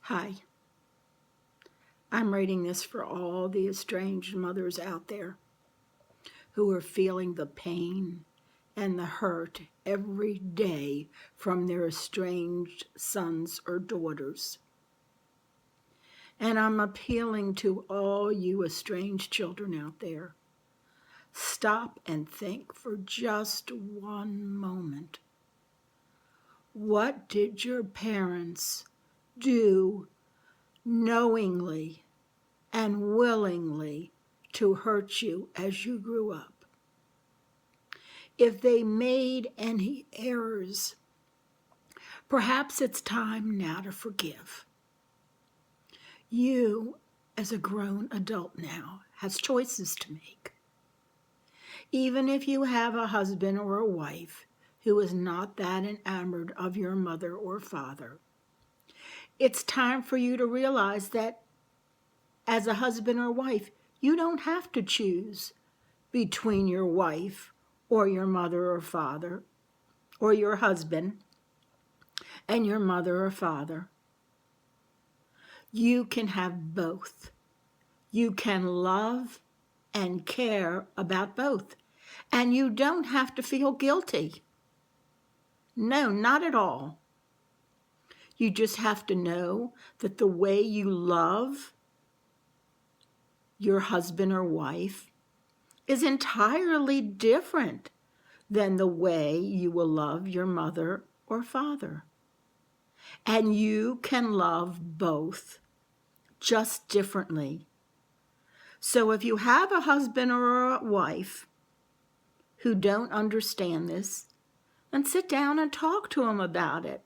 Hi, I'm writing this for all the estranged mothers out there who are feeling the pain and the hurt every day from their estranged sons or daughters. And I'm appealing to all you estranged children out there. Stop and think for just one moment. What did your parents do knowingly and willingly to hurt you as you grew up? If they made any errors, perhaps it's time now to forgive. You, as a grown adult now, has choices to make. Even if you have a husband or a wife who is not that enamored of your mother or father, it's time for you to realize that as a husband or wife, you don't have to choose between your wife or your mother or father, or your husband and your mother or father. You can have both. You can love and care about both. And you don't have to feel guilty. No, not at all. You just have to know that the way you love your husband or wife is entirely different than the way you will love your mother or father. And you can love both, just differently. So if you have a husband or a wife who don't understand this, then sit down and talk to them about it.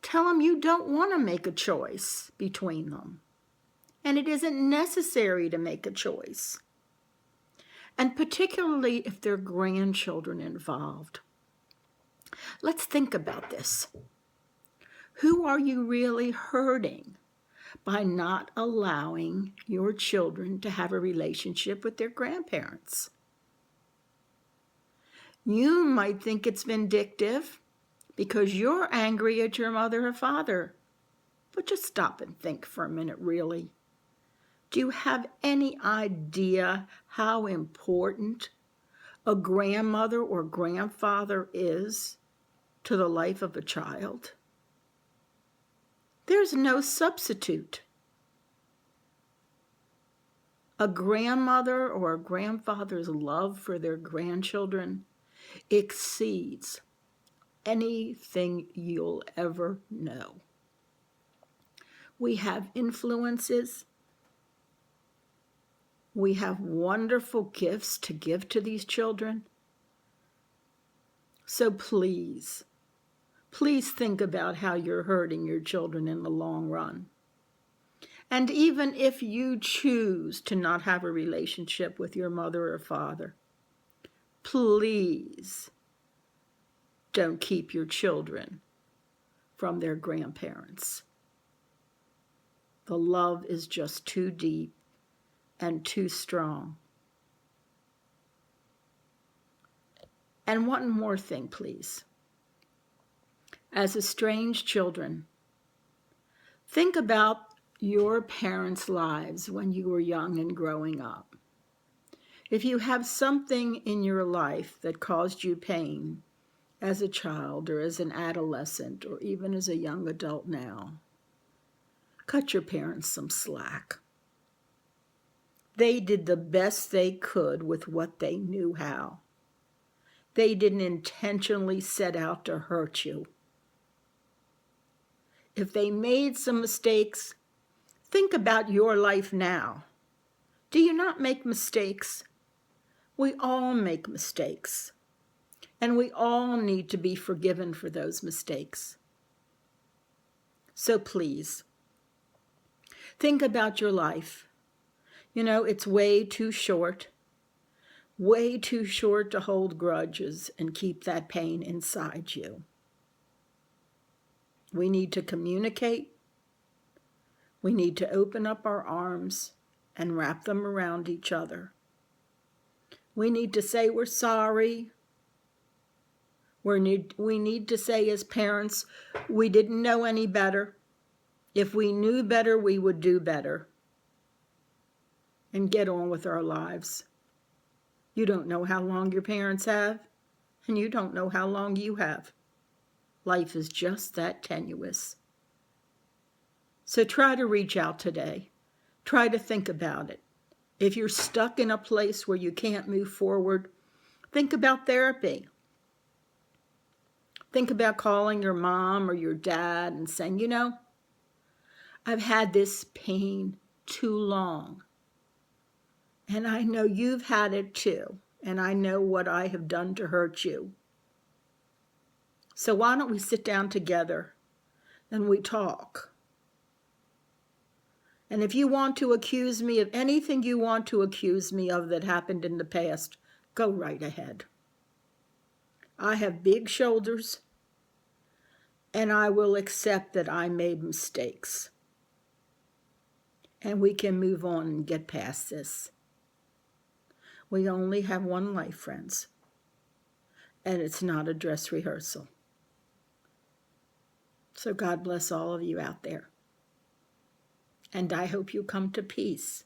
Tell them you don't want to make a choice between them. And it isn't necessary to make a choice. And particularly if there are grandchildren involved. Let's think about this. Who are you really hurting by not allowing your children to have a relationship with their grandparents? You might think it's vindictive because you're angry at your mother or father. But just stop and think for a minute, really. Do you have any idea how important a grandmother or grandfather is to the life of a child? There's no substitute. A grandmother or a grandfather's love for their grandchildren exceeds anything you'll ever know. We have influences. We have wonderful gifts to give to these children. So please think about how you're hurting your children in the long run. And even if you choose to not have a relationship with your mother or father, please don't keep your children from their grandparents. The love is just too deep and too strong. And one more thing, please. As estranged children, think about your parents' lives when you were young and growing up. If you have something in your life that caused you pain as a child or as an adolescent or even as a young adult now, cut your parents some slack. They did the best they could with what they knew how. They didn't intentionally set out to hurt you. If they made some mistakes, think about your life now. Do you not make mistakes? We all make mistakes, and we all need to be forgiven for those mistakes. So please, think about your life. You know, it's way too short to hold grudges and keep that pain inside you. We need to communicate. We need to open up our arms and wrap them around each other. We need to say we're sorry. We need to say as parents, we didn't know any better. If we knew better, we would do better and get on with our lives. You don't know how long your parents have, and you don't know how long you have. Life is just that tenuous. So try to reach out today. Try to think about it. If you're stuck in a place where you can't move forward, think about therapy. Think about calling your mom or your dad and saying, you know, I've had this pain too long. And I know you've had it too. And I know what I have done to hurt you. So why don't we sit down together and we talk? And if you want to accuse me of anything you want to accuse me of that happened in the past, go right ahead. I have big shoulders, and I will accept that I made mistakes. And we can move on and get past this. We only have one life, friends, and it's not a dress rehearsal. So God bless all of you out there. And I hope you come to peace